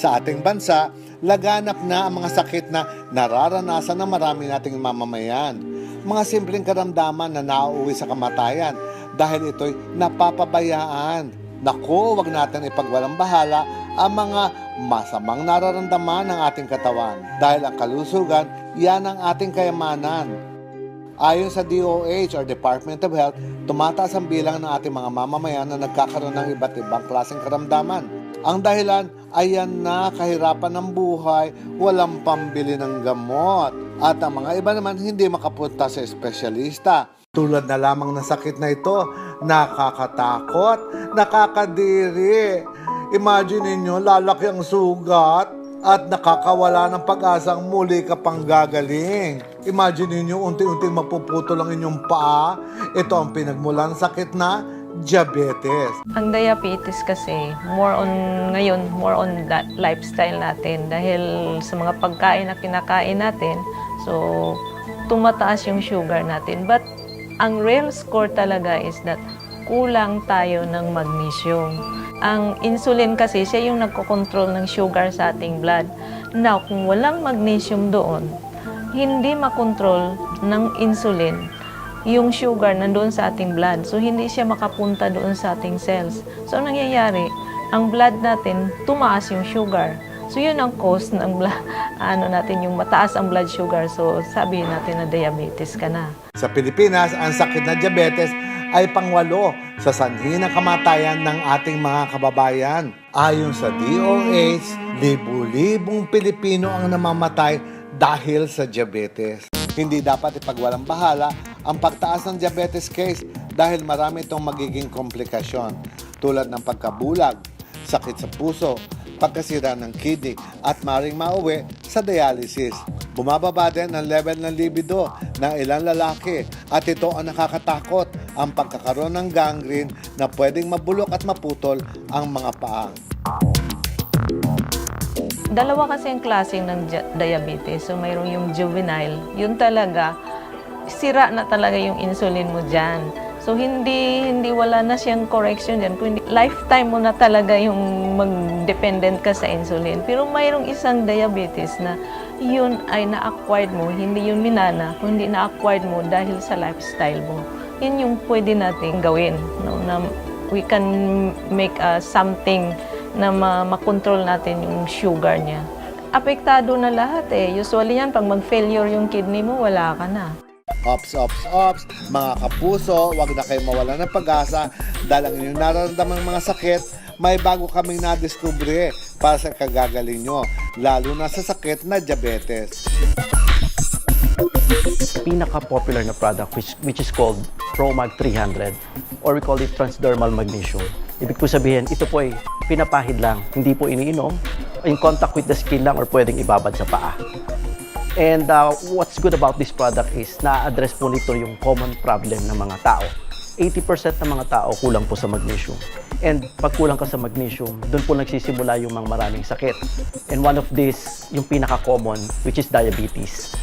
Sa ating bansa, laganap na ang mga sakit na nararanasan ng marami nating mamamayan. Mga simpleng karamdaman na nauuwi sa kamatayan dahil ito'y napapabayaan. Naku, wag natin ipagwalang bahala ang mga masamang nararamdaman ng ating katawan dahil ang kalusugan, yan ang ating kayamanan. Ayon sa DOH or Department of Health, tumataas ang bilang ng ating mga mamamayan na nagkakaroon ng iba't ibang klaseng karamdaman. Ang dahilan ay yan na kahirapan ng buhay, walang pambili ng gamot. At ang mga iba naman hindi makapunta sa espesyalista. Tulad na lamang ng sakit na ito, nakakatakot, nakakadiri. Imagine ninyo, lalaki ang sugat at nakakawala ng pag-asang muli ka pang gagaling. Imagine ninyo, unti-unti mapuputol ang inyong paa. Ito ang pinagmulan ng sakit na diabetes. Ang diabetes kasi, more on that lifestyle natin. Dahil sa mga pagkain na kinakain natin, so tumataas yung sugar natin. But ang real score talaga is that kulang tayo ng magnesium. Ang insulin kasi, siya yung nagkokontrol ng sugar sa ating blood. Now, kung walang magnesium doon, hindi makontrol ng insulin yung sugar nandoon sa ating blood. So, hindi siya makapunta doon sa ating cells. So, ang nangyayari, ang blood natin, tumaas yung sugar. So, yun ang cause ng natin, yung mataas ang blood sugar. So, sabihin natin na diabetes ka na. Sa Pilipinas, ang sakit na diabetes ay pangwalo sa sanhi ng kamatayan ng ating mga kababayan. Ayon sa DOH, libu-libong Pilipino ang namamatay dahil sa diabetes. Hindi dapat ipagwalang bahala ang pagtaas ng diabetes case dahil marami itong magiging komplikasyon tulad ng pagkabulag, sakit sa puso, pagkasira ng kidney at maring mauwi sa dialysis. Bumababa din ang level ng libido ng ilang lalaki at ito ang nakakatakot, ang pagkakaroon ng gangrene na pwedeng mabulok at maputol ang mga paa. Dalawa kasi ang klase ng diabetes. So, mayroong yung juvenile. Yun talaga, sira na talaga yung insulin mo dyan. So, hindi wala na siyang correction dyan. Kundi lifetime mo na talaga yung mag-dependent ka sa insulin. Pero mayroong isang diabetes na yun ay na-acquired mo, hindi yun minana, kundi na-acquired mo dahil sa lifestyle mo. Yun yung pwede natin gawin. No? Na we can make something na makontrol natin yung sugar niya. Apektado na lahat eh. Usually yan, pag mag-failure yung kidney mo, wala ka na. Ops, mga kapuso, wag na kayo mawala ng pag-asa dahil ang inyong nararamdamang mga sakit, may bago kaming nadiskubre para sa kagagaling nyo, lalo na sa sakit na diabetes. Pinaka-popular na product which is called Promag 300 or we call it transdermal magnesium. Ibig po sabihin, ito po ay pinapahid lang, hindi po iniinom, in contact with the skin lang or pwedeng ibabad sa paa. And what's good about this product is na-address po nito yung common problem ng mga tao. 80% ng mga tao kulang po sa magnesium. And pag kulang ka sa magnesium, doon po nagsisimula yung mga maraming sakit. And one of this, yung pinaka-common, which is diabetes.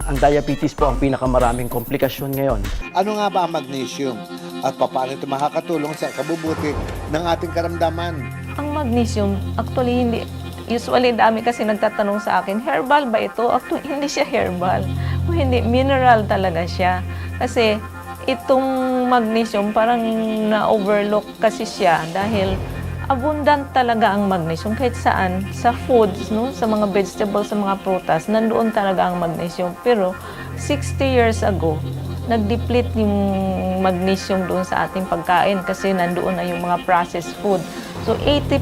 Ang diabetes po ang pinakamaraming komplikasyon ngayon. Ano nga ba ang magnesium? At paano ito makakatulong sa kabubuti ng ating karamdaman? Ang magnesium, actually hindi. Usually, dami kasi nagtatanong sa akin, herbal ba ito? Actually, hindi siya herbal. O hindi, mineral talaga siya. Kasi itong magnesium parang na-overlook kasi siya dahil abundant talaga ang magnesium kahit saan. Sa foods, no? Sa mga vegetables, sa mga prutas, nandoon talaga ang magnesium. Pero 60 years ago, nag-deplete yung magnesium doon sa ating pagkain kasi nandoon na yung mga processed food. So 80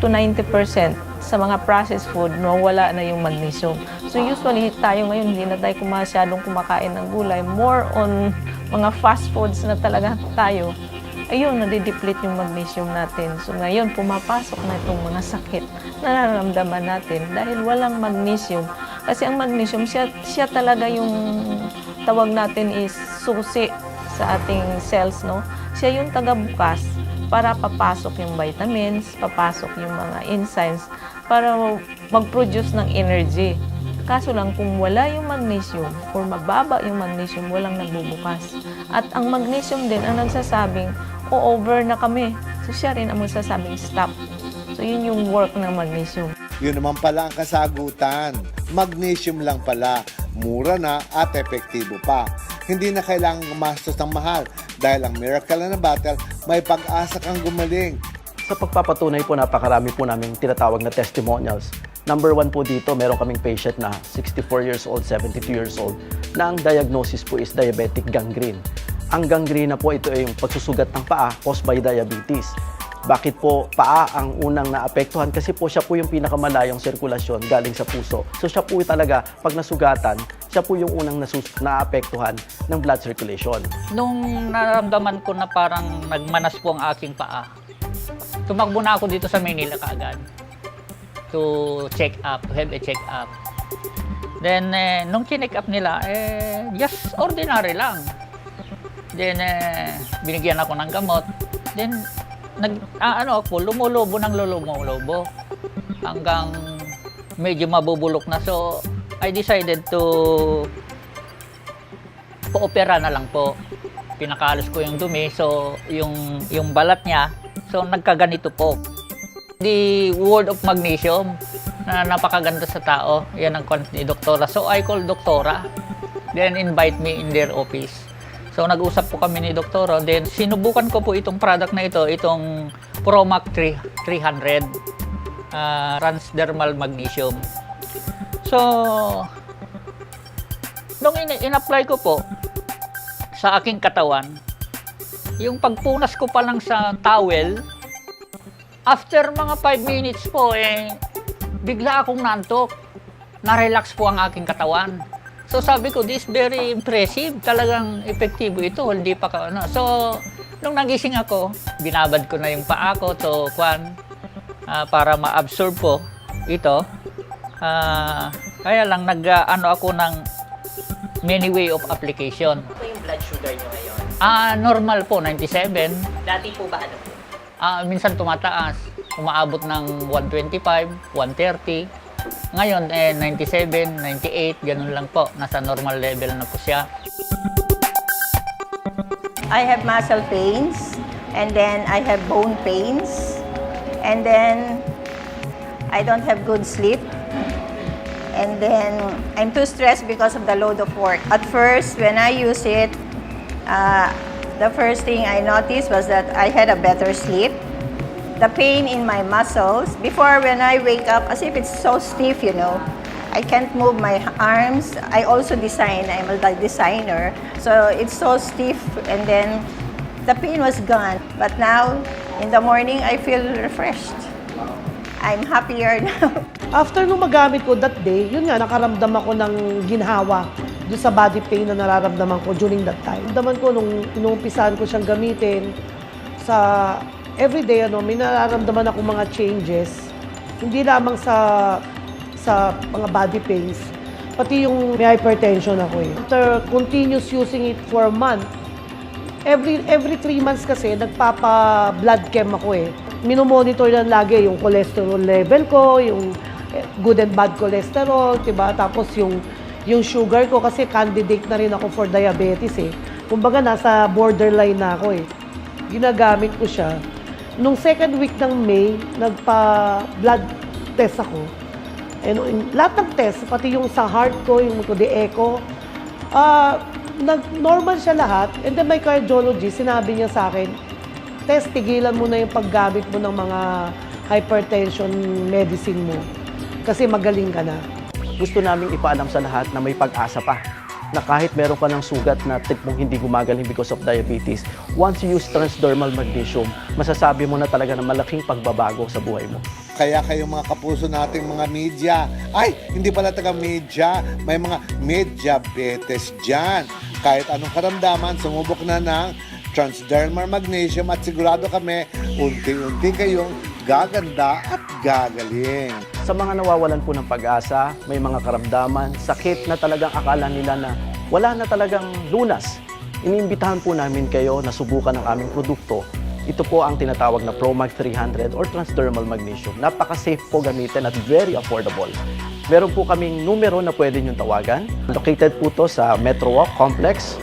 to 90% sa mga processed food, wala na yung magnesium. So usually tayo ngayon, hindi na tayo masyadong kumakain ng gulay. More on mga fast foods na talaga tayo. Ayun, nadideplete yung magnesium natin. So ngayon, pumapasok na itong mga sakit na nararamdaman natin dahil walang magnesium. Kasi ang magnesium, siya talaga yung tawag natin is susi sa ating cells, no? Siya yung tagabukas para papasok yung vitamins, papasok yung mga enzymes para mag-produce ng energy. Kaso lang kung wala yung magnesium or mababa yung magnesium, walang nagbubukas. At ang magnesium din ang nagsasabing, over na kami. So siya rin ang magsasabing stop. So yun yung work ng magnesium. Yun naman pala ang kasagutan. Magnesium lang pala. Mura na at epektibo pa. Hindi na kailangang gumastos ng mahal dahil ang Miracle na Battle may pag-asa kang gumaling. Sa pagpapatunay po, napakarami po namin tinatawag na testimonials. Number 1 po dito, meron kaming patient na 64 years old, 72 years old, na ang diagnosis po is diabetic gangrene. Ang gangrena po, ito ay yung pagsusugat ng paa caused by diabetes. Bakit po paa ang unang naapektuhan? Kasi po siya po yung pinakamalayong sirkulasyon galing sa puso. So siya po talaga, pag nasugatan, siya po yung unang naapektuhan ng blood circulation. Nung naramdaman ko na parang nagmanas po ang aking paa, tumakbo na ako dito sa Manila kaagad to check up, to have a check up. Then, nung chinek up nila, just ordinary lang. Then, binigyan ako ng gamot. Then, lumulobo ng lumulobo hanggang medyo mabubulok na. So, I decided to po-opera na lang po. Pinakalos ko yung dumi, so yung balat niya, so nagkaganito po. The word of magnesium na napakaganda sa tao, yan ang kwento ni Doktora. So, I call Doktora, then invite me in their office. So, nag-usap po kami ni Doktora. Then, sinubukan ko po itong product na ito, itong Promac 300 transdermal magnesium. So, nung in-apply ko po sa aking katawan, yung pagpunas ko pa lang sa towel, after mga 5 minutes po, bigla akong nantok. Na-relax po ang aking katawan. So sabi ko, this very impressive. Talagang epektibo ito. Hindi pa ka, ano. So, nung nagising ako, binabad ko na yung paa ko to para ma-absorb po ito. Kaya lang, ako ng many way of application. Ano po yung blood sugar nyo ngayon? Normal po, 97. Dati po ba ano po? Minsan tumataas. Umaabot ng 125, 130. Ngayon, 97, 98, ganun lang po. Nasa normal level na po siya. I have muscle pains, and then I have bone pains, and then I don't have good sleep, and then I'm too stressed because of the load of work. At first, when I use it, the first thing I noticed was that I had a better sleep. The pain in my muscles, before when I wake up, as if it's so stiff, I can't move my arms. I also design, I'm a designer, so it's so stiff, and then the pain was gone. But now, in the morning, I feel refreshed. I'm happier now. After nung magamit ko that day, yun nga, nakaramdam ako ng ginhawa doon sa body pain na nararamdaman ko during that time. Naramdaman ko nung inumpisahan ko siyang gamitin sa everyday, may nararamdaman ako mga changes. Hindi lamang sa mga body pains, pati yung may hypertension ako eh. After continuous using it for a month, every 3 months kasi nagpapa-blood chem ako eh. Minomonitor lang lagi yung cholesterol level ko, yung good and bad cholesterol, diba? Tapos yung sugar ko kasi candidate na rin ako for diabetes eh. Kumbaga nasa borderline na ako eh. Ginagamit ko siya. Nung second week ng May, nagpa-blood test ako. Lahat ng test, pati yung sa heart ko, yung the echo, nag-normal siya lahat. And then my cardiologist, sinabi niya sa akin, test, tigilan mo na yung paggamit mo ng mga hypertension medicine mo. Kasi magaling ka na. Gusto naming ipaalam sa lahat na may pag-asa pa. Na kahit meron ka ng sugat na tipong hindi gumagaling because of diabetes, once you use transdermal magnesium, masasabi mo na talaga na malaking pagbabago sa buhay mo. Kaya kayong mga kapuso nating mga media, ay, hindi pala taga-media, may mga mediabetes dyan. Kahit anong karamdaman, sumubok na ng transdermal magnesium at sigurado kami, unti-unti kayong gaganda at gagaling. Sa mga nawawalan po ng pag-asa, may mga karamdaman, sakit na talagang akala nila na wala na talagang lunas. Iniimbitahan po namin kayo na subukan ang aming produkto. Ito po ang tinatawag na Promac 300 or transdermal magnesium. Napaka-safe po gamitin at very affordable. Meron po kaming numero na pwede niyong tawagan. Located po to sa Metro Walk Complex,